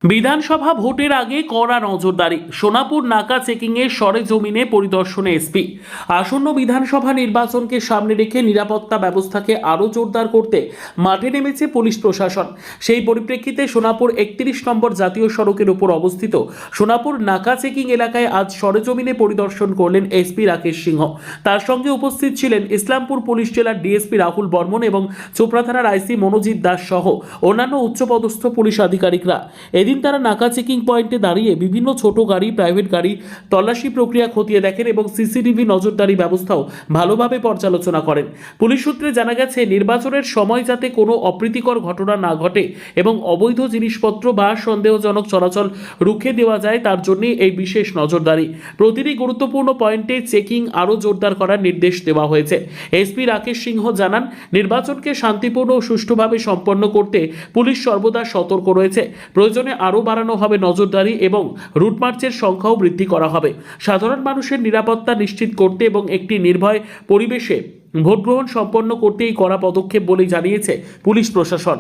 বিধানসভা ভোটের আগে কড়া নজরদারি, সোনাপুর নাকা চেকিংয়ে সরেজমিনে পরিদর্শনে এসপি। আসন্ন বিধানসভা নির্বাচনকে সামনে রেখে নিরাপত্তা ব্যবস্থাকে আরও জোরদার করতে মাঠে নেমেছে পুলিশ প্রশাসন। সেই পরিপ্রেক্ষিতে সোনাপুর 31 নম্বর জাতীয় সড়কের উপর অবস্থিত সোনাপুর নাকা চেকিং এলাকায় আজ সরেজমিনে পরিদর্শন করলেন এসপি রাকেশ সিংহ। তার সঙ্গে উপস্থিত ছিলেন ইসলামপুর পুলিশ জেলার ডিএসপি রাহুল বর্মন এবং চোপড়া থানার আইসি মনোজিৎ দাস সহ অন্যান্য উচ্চপদস্থ পুলিশ আধিকারিকরা। এদিন তারা নাকা চেকিং পয়েন্টে দাঁড়িয়ে বিভিন্ন ছোট গাড়ি, প্রাইভেট গাড়ি তল্লাশি প্রক্রিয়া খতিয়ে দেখেন এবং সিসিটিভি নজরদারি ব্যবস্থাও ভালোভাবে পর্যালোচনা করেন। পুলিশ সূত্রে জানা গেছে, নির্বাচনের সময় যাতে কোনো অপ্রীতিকর ঘটনা না ঘটে এবং অবৈধ জিনিসপত্র বা সন্দেহজনক চলাচল রুখে দেওয়া যায়, তার জন্যই এই বিশেষ নজরদারি। প্রতিটি গুরুত্বপূর্ণ পয়েন্টে চেকিং আরও জোরদার করার নির্দেশ দেওয়া হয়েছে। এসপি রাকেশ সিংহ জানান, নির্বাচনকে শান্তিপূর্ণ ও সুষ্ঠুভাবে সম্পন্ন করতে পুলিশ সর্বদা সতর্ক রয়েছে। প্রয়োজনে আরও বাড়ানো হবে নজরদারি এবং রুট মার্চের সংখ্যাও বৃদ্ধি করা হবে। সাধারণ মানুষের নিরাপত্তা নিশ্চিত করতে এবং একটি নির্ভয় পরিবেশে ভোটগ্রহণ সম্পন্ন করতে এই কড়া পদক্ষেপ বলে জানিয়েছে পুলিশ প্রশাসন।